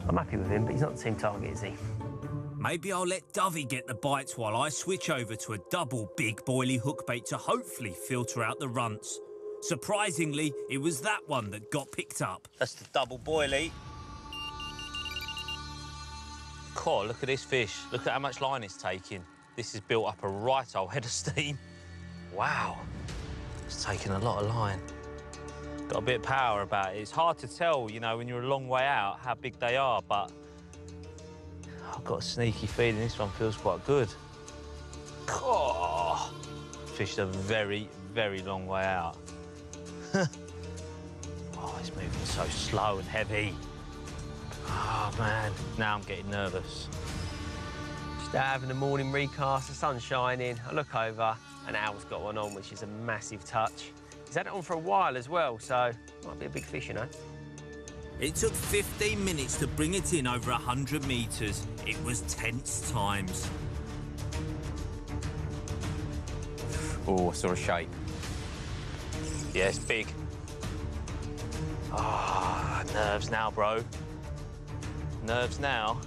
I'm happy with him, but he's not the same target, is he? Maybe I'll let Dovey get the bites while I switch over to a double big boilie hookbait to hopefully filter out the runts. Surprisingly, it was that one that got picked up. That's the double boilie. God, look at this fish. Look at how much line it's taking. This has built up a right old head of steam. Wow, it's taking a lot of line. Got a bit of power about it. It's hard to tell, you know, when you're a long way out how big they are, but I've got a sneaky feeling this one feels quite good. Oh, fished a very, very long way out. Oh, it's moving so slow and heavy. Oh, man, now I'm getting nervous. Just out having a morning recast, the sun's shining. I look over, and Al's got one on, which is a massive touch. He's had it on for a while as well, so might be a big fish, you know. It took 15 minutes to bring it in over 100 metres. It was tense times. Oh, I saw a shape. Yeah, it's big. Ah, nerves now, bro. Nerves now.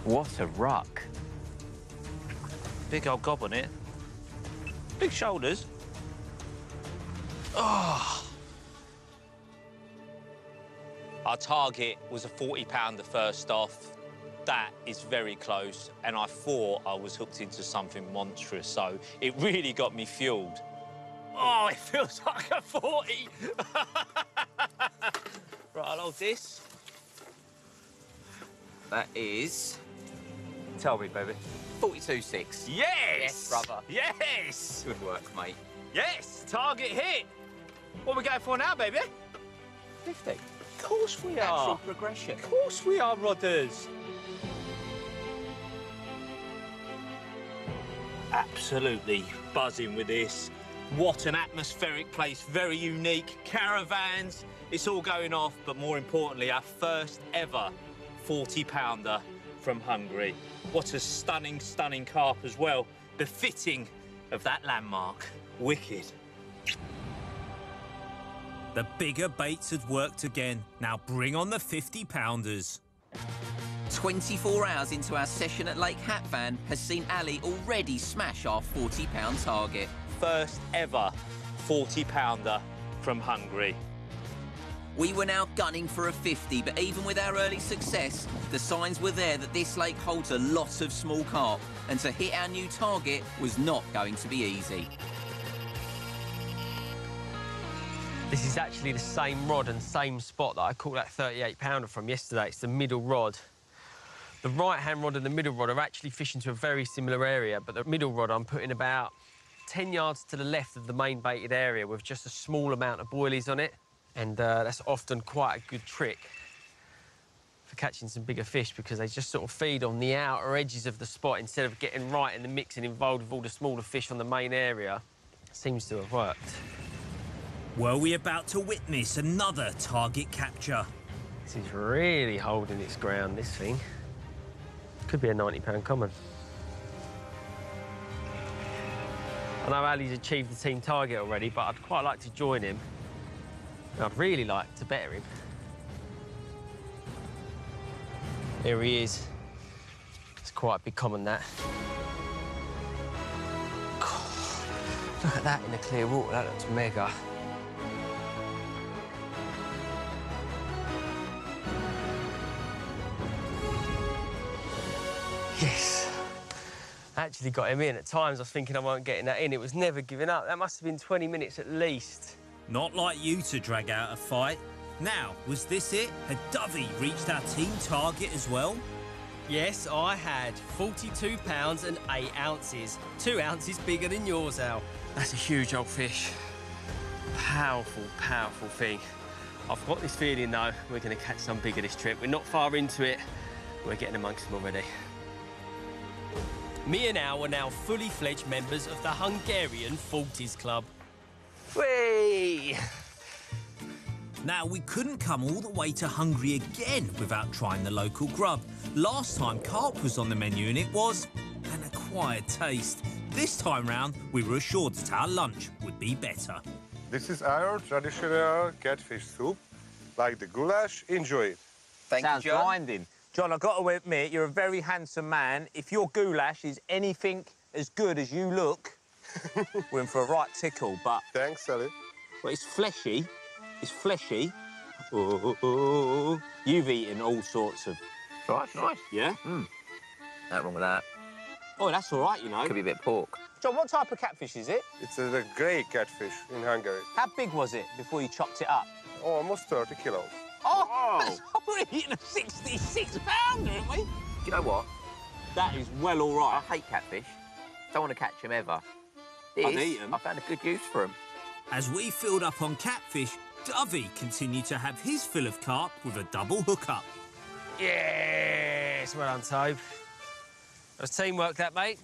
What a ruck. Big old gob on it. Big shoulders. Oh. Our target was a 40-pounder first off. That is very close, and I thought I was hooked into something monstrous, so it really got me fueled. Oh, it feels like a 40. Right, I'll hold this. That is... Tell me, baby. 42.6. Yes! Yes, brother. Yes! Good work, mate. Yes, target hit. What are we going for now, baby? 50. Of course we are. Natural progression. Of course we are, Rodders. Absolutely buzzing with this. What an atmospheric place, very unique. Caravans, it's all going off, but more importantly, our first ever 40-pounder from Hungary. What a stunning, stunning carp as well, befitting of that landmark. Wicked. The bigger baits had worked again. Now bring on the 50-pounders. 24 hours into our session at Lake Hatvan has seen Ali already smash our 40-pound target. First ever 40-pounder from Hungary. We were now gunning for a 50, but even with our early success, the signs were there that this lake holds a lot of small carp, and to hit our new target was not going to be easy. This is actually the same rod and same spot that I caught that 38-pounder from yesterday. It's the middle rod. The right-hand rod and the middle rod are actually fishing to a very similar area, but the middle rod I'm putting about 10 yards to the left of the main baited area with just a small amount of boilies on it. And that's often quite a good trick for catching some bigger fish because they just sort of feed on the outer edges of the spot instead of getting right in the mix and involved with all the smaller fish on the main area. Seems to have worked. Were we about to witness another target capture? This is really holding its ground, this thing. Could be a 90-pound common. I know Ali's achieved the team target already, but I'd quite like to join him. I'd really like to better him. Here he is. It's quite a big common, that. God, look at that in the clear water. That looks mega. Yes. I actually got him in. At times I was thinking I weren't getting that in. It was never giving up. That must have been 20 minutes at least. Not like you to drag out a fight. Now, was this it? Had Dovey reached our team target as well? Yes, I had 42 pounds and 8 ounces. 2 ounces bigger than yours, Al. That's a huge old fish. Powerful, powerful thing. I've got this feeling, though, we're going to catch some bigger this trip. We're not far into it. We're getting amongst them already. Me and Al are now fully fledged members of the Hungarian 40s Club. Whee! Now, we couldn't come all the way to Hungary again without trying the local grub. Last time, carp was on the menu and it was an acquired taste. This time round, we were assured that our lunch would be better. This is our traditional catfish soup. like the goulash, enjoy it. Thank Sounds you, John. blinding. John, I've got to admit, you're a very handsome man. If your goulash is anything as good as you look, we're in for a right tickle, but... Thanks, Sally. But it's fleshy. It's fleshy. Ooh. You've eaten all sorts of... Right, nice. Yeah? Nothing wrong with that. Oh, that's all right, you know. Could be a bit of pork. John, what type of catfish is it? It's a grey catfish in Hungary. How big was it before you chopped it up? Almost 30 kilos. Oh, we're eating a 66-pounder, aren't we? You know what? That is well all I right. hate catfish. Don't want to catch them ever. I'd This, eat 'em. I found a good use for them. As we filled up on catfish, Dovey continued to have his fill of carp with a double hookup. Yes, well done, Tobe. That was teamwork, that, mate.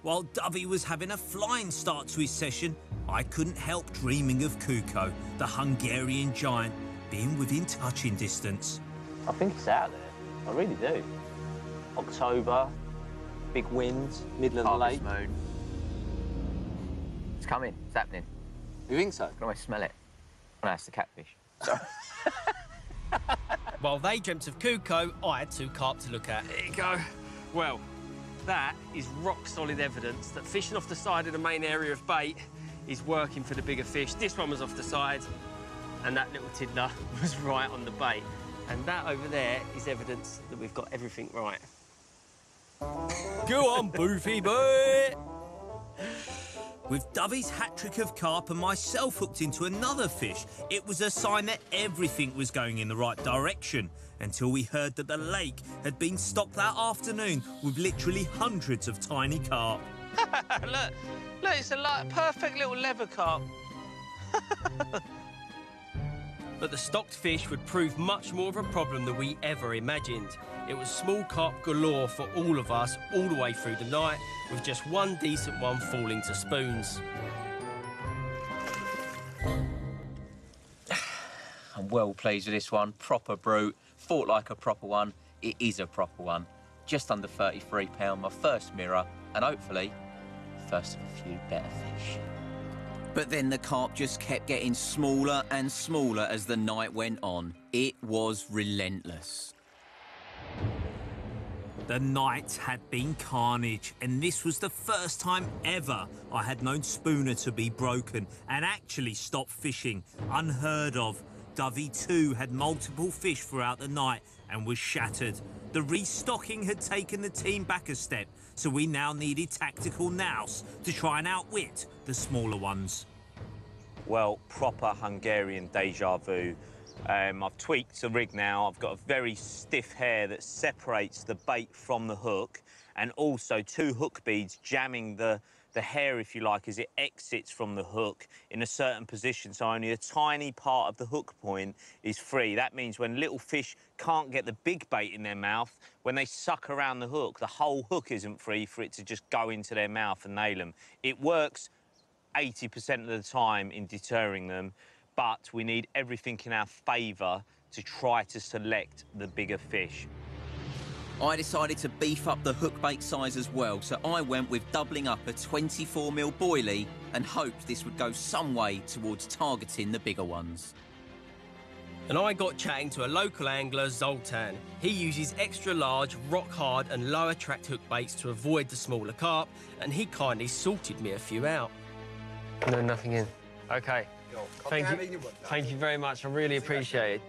While Dovey was having a flying start to his session, I couldn't help dreaming of Kuko, the Hungarian giant, being within touching distance. I think it's out there. I really do. October, big winds, middle of the lake. Harvest moon. It's coming. It's happening. You think so? I can almost smell it. Oh, no, it's the catfish. While they dreamt of Kuko, I had 2 carp to look at. There you go. Well, that is rock-solid evidence that fishing off the side of the main area of bait is working for the bigger fish. This one was off the side, and that little tiddler was right on the bait. And that over there is evidence that we've got everything right. Go on, Boofy boy! With Dovey's hat-trick of carp and myself hooked into another fish, it was a sign that everything was going in the right direction, until we heard that the lake had been stocked that afternoon with literally hundreds of tiny carp. Look, it's a perfect little leather carp. But the stocked fish would prove much more of a problem than we ever imagined. It was small carp galore for all of us all the way through the night, with just one decent one falling to spoons. I'm well pleased with this one. Proper brute. Fought like a proper one. It is a proper one. Just under £33, my first mirror, and hopefully, first of a few better fish. But then the carp just kept getting smaller and smaller as the night went on. It was relentless. The night had been carnage, and this was the first time ever I had known Spooner to be broken and actually stop fishing. Unheard of. Dovey too had multiple fish throughout the night and was shattered. The restocking had taken the team back a step, so we now needed tactical nous to try and outwit the smaller ones. Well, proper Hungarian deja vu. I've tweaked the rig now. I've got a very stiff hair that separates the bait from the hook, and also 2 hook beads jamming the hair, if you like, as it exits from the hook in a certain position, so only a tiny part of the hook point is free. That means when little fish can't get the big bait in their mouth, when they suck around the whole hook isn't free for it to just go into their mouth and nail them. It works 80% of the time in deterring them, but we need everything in our favour to try to select the bigger fish. I decided to beef up the hook bait size as well, so I went with doubling up a 24mm boilie and hoped this would go some way towards targeting the bigger ones. And I got chatting to a local angler, Zoltan. He uses extra large, rock hard and low attract hook baits to avoid the smaller carp, and he kindly sorted me a few out. No, nothing in. OK. Thank you very much. I really appreciate it.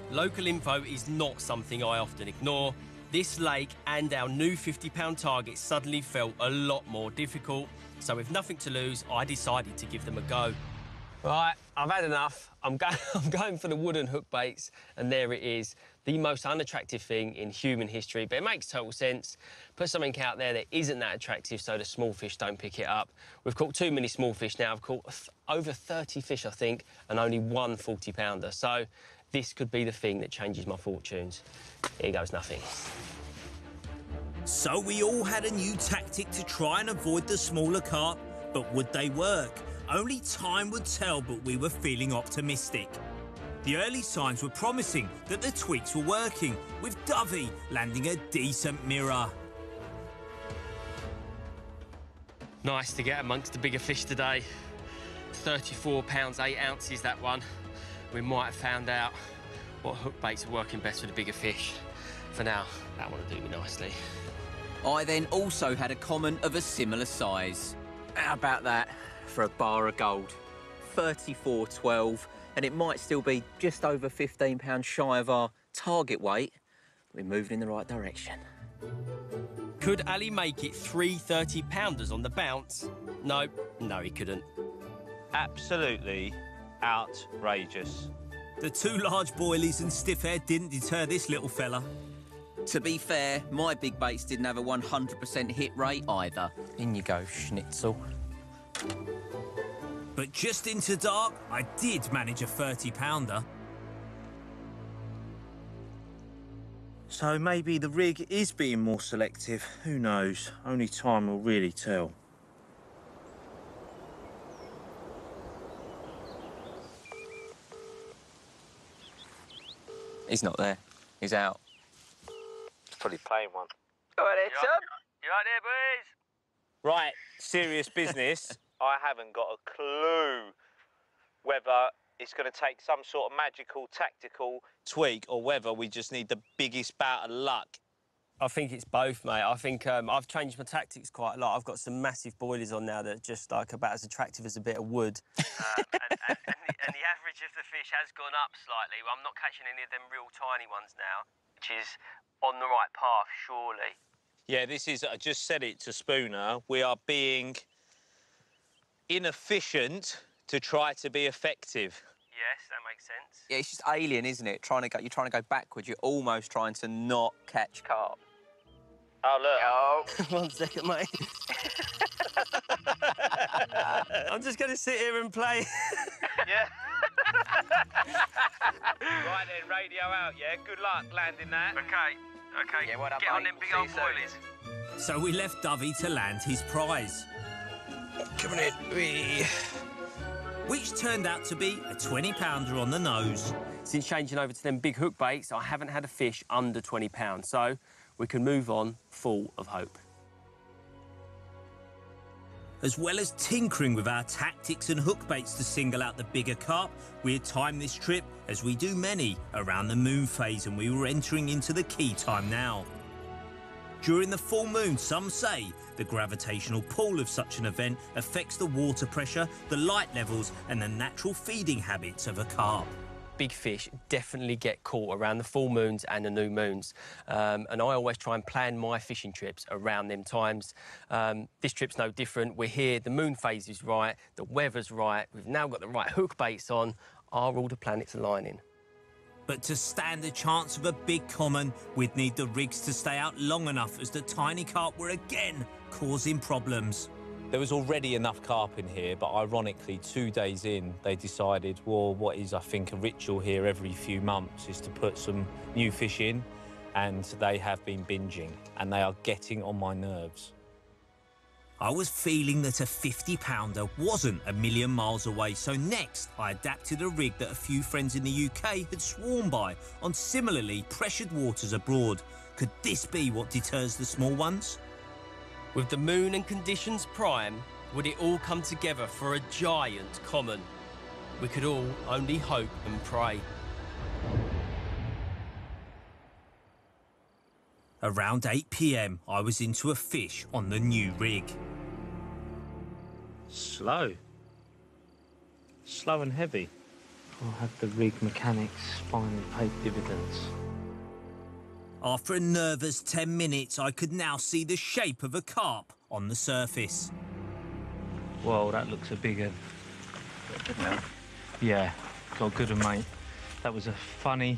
Local info is not something I often ignore. This lake and our new £50 target suddenly felt a lot more difficult, so with nothing to lose, I decided to give them a go. Right, I've had enough. I'm going for the wooden hook baits, and there it is. The most unattractive thing in human history, but it makes total sense. Put something out there that isn't that attractive so the small fish don't pick it up. We've caught too many small fish now. I've caught over 30 fish, I think, and only 1 40-pounder. So this could be the thing that changes my fortunes. Here goes nothing. So we all had a new tactic to try and avoid the smaller carp, but would they work? Only time would tell, but we were feeling optimistic. The early signs were promising that the tweaks were working, with Dovey landing a decent mirror. Nice to get amongst the bigger fish today. 34 pounds, 8 ounces, that one. We might have found out what hook baits are working best with the bigger fish. For now, that one will do me nicely. I then also had a common of a similar size. How about that for a bar of gold? 34.12, and it might still be just over £15 shy of our target weight. We're moving in the right direction. Could Ali make it 3 30-pounders on the bounce? No, he couldn't. Absolutely outrageous. The two large boilies and stiff hair didn't deter this little fella. To be fair, my big baits didn't have a 100% hit rate either. In you go, Schnitzel. But just into dark, I did manage a 30-pounder. So maybe the rig is being more selective. Who knows? Only time will really tell. He's not there. He's out. He's probably playing one. Go ahead, Tom. You right there, boys? Right, serious business. I haven't got a clue whether it's going to take some sort of magical, tactical tweak or whether we just need the biggest bout of luck. I think it's both, mate. I think I've changed my tactics quite a lot. I've got some massive boilies on now that are just like about as attractive as a bit of wood. and the average of the fish has gone up slightly. I'm not catching any of them real tiny ones now, which is on the right path, surely. Yeah, this is, I just said it to Spooner, we are being inefficient to try to be effective. Yes, that makes sense. Yeah, it's just alien, isn't it? You're trying to go backwards. You're almost trying to not catch carp. Oh, look. Oh. 1 second, mate. I'm just going to sit here and play. Yeah. Right then, radio out, yeah? Good luck landing that. OK. Yeah, well done, Get on mate. them big We'll old see you soon. boilies. So we left Dovey to land his prize, Coming in. which turned out to be a 20-pounder on the nose. Since changing over to them big hook baits, I haven't had a fish under 20 pounds, so we can move on full of hope. As well as tinkering with our tactics and hook baits to single out the bigger carp, we had timed this trip, as we do many, around the moon phase, and we were entering into the key time now. During the full moon, some say the gravitational pull of such an event affects the water pressure, the light levels and the natural feeding habits of a carp. Big fish definitely get caught around the full moons and the new moons. And I always try and plan my fishing trips around them times. This trip's no different. We're here, the moon phase is right, the weather's right, we've now got the right hook baits on. Are all the planets aligning? But to stand a chance of a big common, we'd need the rigs to stay out long enough, as the tiny carp were again causing problems. There was already enough carp in here, but ironically, 2 days in, they decided, well, what is, I think, a ritual here every few months is to put some new fish in, and they have been binging, and they are getting on my nerves. I was feeling that a 50-pounder wasn't a million miles away, so next I adapted a rig that a few friends in the UK had sworn by on similarly pressured waters abroad. Could this be what deters the small ones? With the moon and conditions prime, would it all come together for a giant common? We could all only hope and pray. Around 8 p.m, I was into a fish on the new rig. Slow and heavy. I'll have the rig mechanics finally paid dividends. After a nervous 10 minutes, I could now see the shape of a carp on the surface. Whoa, that looks a big one. Yeah, got good, mate. That was a funny,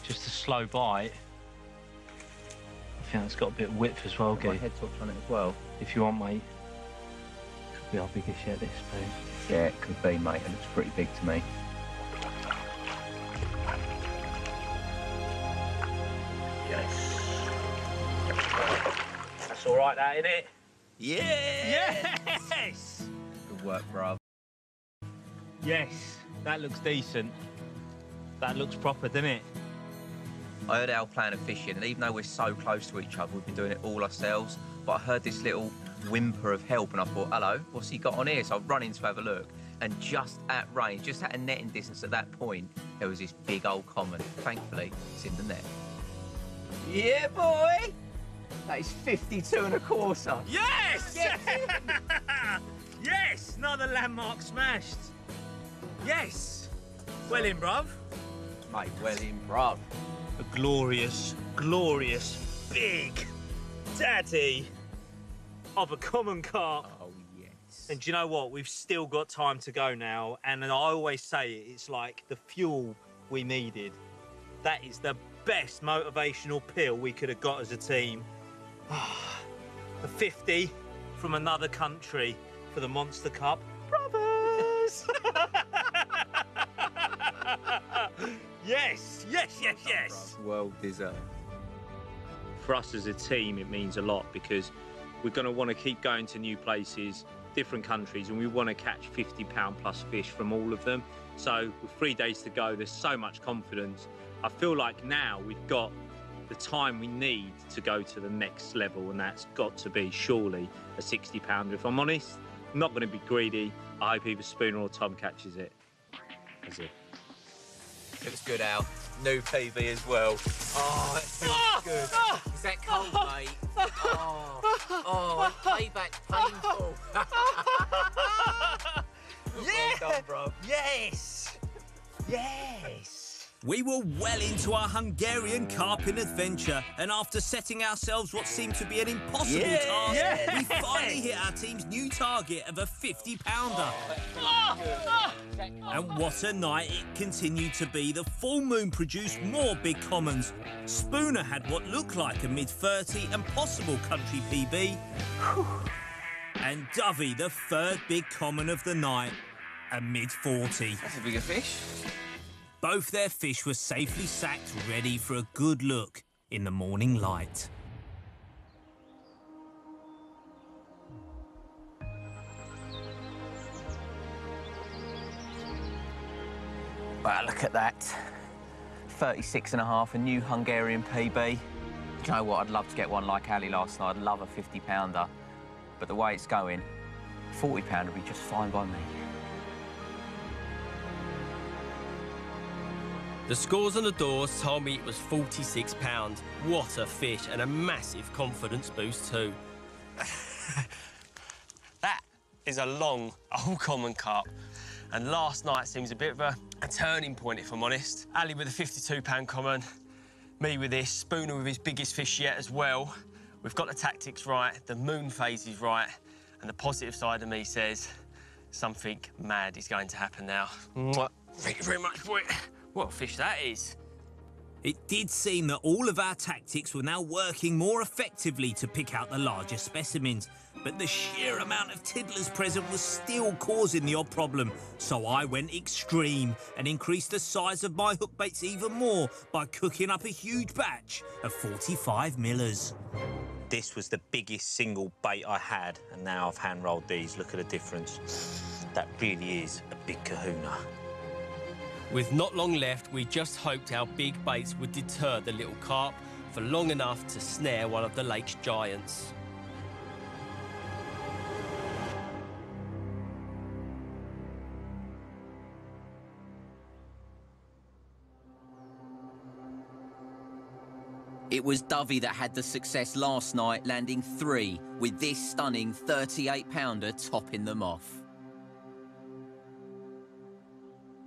just a slow bite. I think it's got a bit of width as well, Gay. Head touch on it as well. If you want, mate. Could be our biggest yet, this, babe. Yeah, it could be, mate. It looks pretty big to me. Yes. That's all right, that, innit? Yeah! Yes! Good work, bruv. Yes, that looks decent. That looks proper, doesn't it? I heard our plan of fishing, and even though we're so close to each other, we've been doing it all ourselves, but I heard this little whimper of help, and I thought, hello, what's he got on here? So I've run in to have a look. And just at range, just at a netting distance at that point, there was this big old common. Thankfully, it's in the net. Yeah, boy! That is 52 and a quarter. Yes! Yes! Yes! Another landmark smashed. Yes! Well in, bruv. Mate, well in, bruv. A glorious, glorious, big daddy of a common carp. Oh, yes. And do you know what? We've still got time to go now. And I always say it, it's like the fuel we needed. That is the best motivational pill we could have got as a team. A 50 from another country for the Monster Cup. Brothers! Yes, yes, yes, yes. Well deserved. For us as a team, it means a lot because we're going to want to keep going to new places, different countries, and we want to catch 50-pound plus fish from all of them. So with 3 days to go, there's so much confidence. I feel like now we've got the time we need to go to the next level, and that's got to be surely a 60-pounder. If I'm honest, I'm not going to be greedy. I hope either Spooner or Tom catches it. That's it. It was good, Al. New PB as well. Oh, that feels good. Is that cold, mate? Oh, payback painful. Yeah! Well done, bro. Yes! Yes! We were well into our Hungarian carping adventure, and after setting ourselves what seemed to be an impossible task, we finally hit our team's new target of a 50-pounder. And what a night it continued to be. The full moon produced more big commons. Spooner had what looked like a mid-30 and possible country PB. And Dovey, the third big common of the night, a mid-40. That's a bigger fish. Both their fish were safely sacked, ready for a good look in the morning light. Wow, look at that. 36 and a half, a new Hungarian PB. Do you know what? I'd love to get one like Ali last night. I'd love a 50-pounder. But the way it's going, 40-pounder would be just fine by me. The scores on the doors told me it was 46 pounds. What a fish, and a massive confidence boost too. That is a long, old common carp. And last night seems a bit of a turning point, if I'm honest. Ali with a 52-pound common, me with this, Spooner with his biggest fish yet as well. We've got the tactics right, the moon phase is right, and the positive side of me says something mad is going to happen now. Mwah. Thank you very much for it. What a fish that is. It did seem that all of our tactics were now working more effectively to pick out the larger specimens, but the sheer amount of tiddlers present was still causing the odd problem. So I went extreme and increased the size of my hook baits even more by cooking up a huge batch of 45 millers. This was the biggest single bait I had, and now I've hand-rolled these. Look at the difference. That really is a big kahuna. With not long left, we just hoped our big baits would deter the little carp for long enough to snare one of the lake's giants. It was Dovey that had the success last night, landing 3, with this stunning 38-pounder topping them off.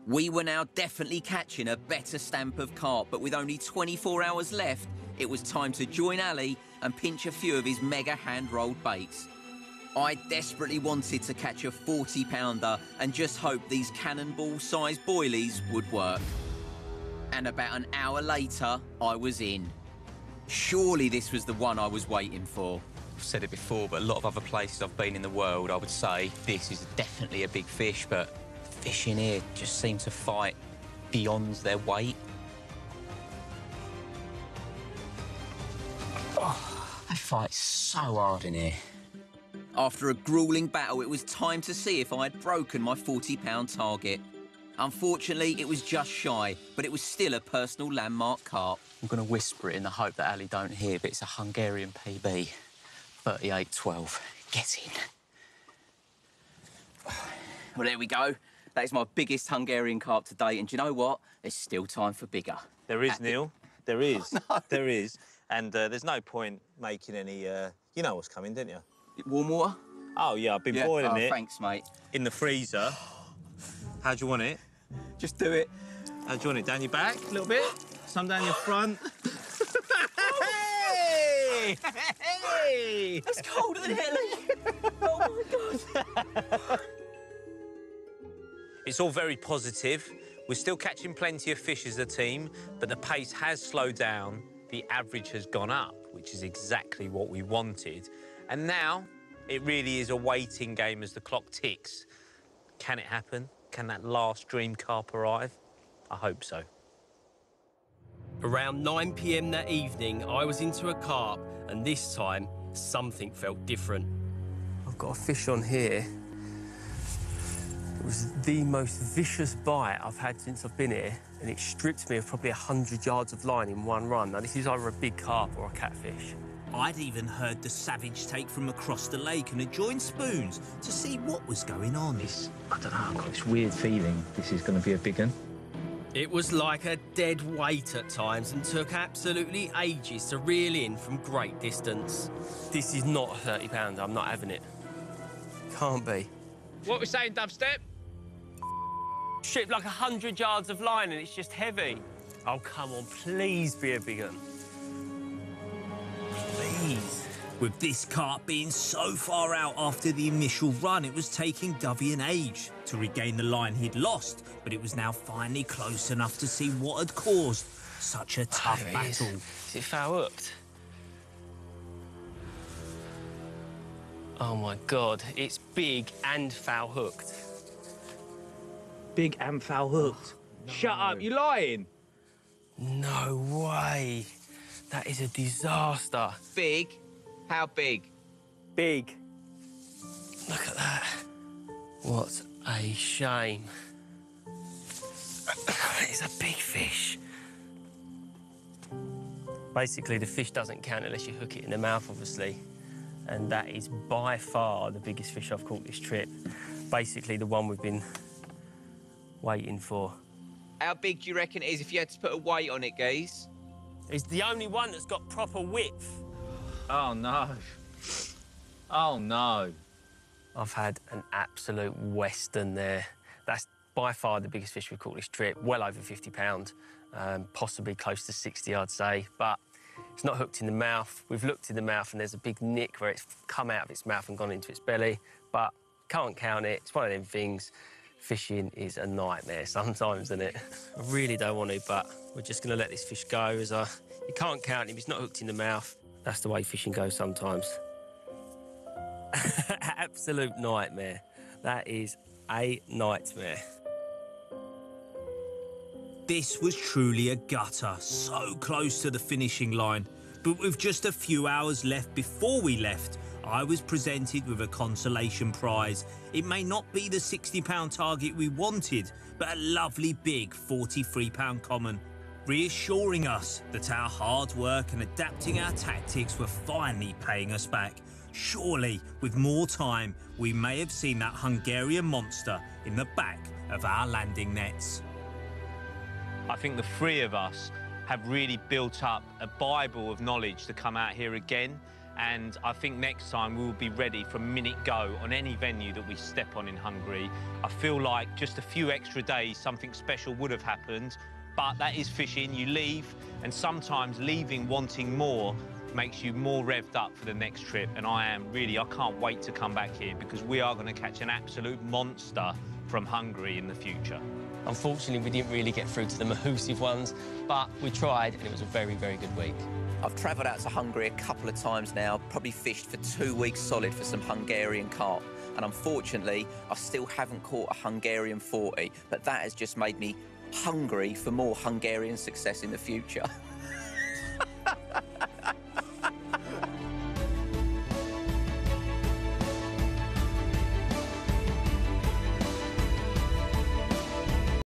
We were now definitely catching a better stamp of carp, but with only 24 hours left, it was time to join Ali and pinch a few of his mega hand-rolled baits. I desperately wanted to catch a 40-pounder and just hoped these cannonball-sized boilies would work. And about an hour later, I was in. Surely this was the one I was waiting for. I've said it before, but a lot of other places I've been in the world, I would say this is definitely a big fish, but fish in here just seem to fight beyond their weight. Oh, they fight so hard in here. After a gruelling battle, it was time to see if I had broken my 40-pound target. Unfortunately, it was just shy, but it was still a personal landmark carp. I'm going to whisper it in the hope that Ali don't hear, but it's a Hungarian PB, 38-12. Get in. Well, there we go. That is my biggest Hungarian carp to date, and do you know what? There's still time for bigger. There is, Neil. There is. No. There is. And there's no point making any... you know what's coming, don't you? Warm water? Oh, yeah, I've been boiling it. Thanks, mate. In the freezer. How do you want it? Just do it. How do you want it? Down your back a little bit? Some down your front? Hey! Hey! That's colder than Italy. Oh, my God. It's all very positive. We're still catching plenty of fish as a team, but the pace has slowed down. The average has gone up, which is exactly what we wanted. And now, it really is a waiting game as the clock ticks. Can it happen? Can that last dream carp arrive? I hope so. Around 9 p.m. that evening, I was into a carp, and this time, something felt different. I've got a fish on here. It was the most vicious bite I've had since I've been here, and it stripped me of probably 100 yards of line in one run. Now, this is either a big carp or a catfish. I'd even heard the savage take from across the lake and had joined Spoons to see what was going on. I don't know, I've got this weird feeling this is going to be a big one. It was like a dead weight at times and took absolutely ages to reel in from great distance. This is not a 30-pounder, I'm not having it. Can't be. What are we saying, Dubstep? Stripped like 100 yards of line and it's just heavy. Oh, come on, please be a big one. Please. With this carp being so far out after the initial run, it was taking Dovey an age to regain the line he'd lost, but it was now finally close enough to see what had caused such a tough battle. Is it foul hooked? Oh my God, it's big and foul hooked. Big and foul hooked. No. Shut up, you're lying. No way. That is a disaster. Big? How big? Big. Look at that. What a shame. It's a big fish. Basically, the fish doesn't count unless you hook it in the mouth, obviously. And that is by far the biggest fish I've caught this trip. Basically, the one we've been waiting for. How big do you reckon it is if you had to put a weight on it, Gaze? It's the only one that's got proper width. Oh, no. Oh, no. I've had an absolute western there. That's by far the biggest fish we've caught this trip, well over 50 pounds, possibly close to 60, I'd say. But it's not hooked in the mouth. We've looked in the mouth and there's a big nick where it's come out of its mouth and gone into its belly, but can't count it. It's one of them things. Fishing is a nightmare sometimes, isn't it? I really don't want to, but we're just going to let this fish go. You can't count him, he's not hooked in the mouth. That's the way fishing goes sometimes. Absolute nightmare. That is a nightmare. This was truly a gutter, so close to the finishing line. But with just a few hours left before we left, I was presented with a consolation prize. It may not be the £60 target we wanted, but a lovely big £43 common, reassuring us that our hard work and adapting our tactics were finally paying us back. Surely, with more time, we may have seen that Hungarian monster in the back of our landing nets. I think the three of us have really built up a Bible of knowledge to come out here again. And I think next time we will be ready from minute go on any venue that we step on in Hungary. I feel like just a few extra days, something special would have happened. But that is fishing. You leave, and sometimes leaving wanting more makes you more revved up for the next trip. And I can't wait to come back here because we are going to catch an absolute monster from Hungary in the future. Unfortunately, we didn't really get through to the mahoosive ones, but we tried, and it was a very, very good week. I've travelled out to Hungary a couple of times now, probably fished for 2 weeks solid for some Hungarian carp. And unfortunately, I still haven't caught a Hungarian 40, but that has just made me hungry for more Hungarian success in the future.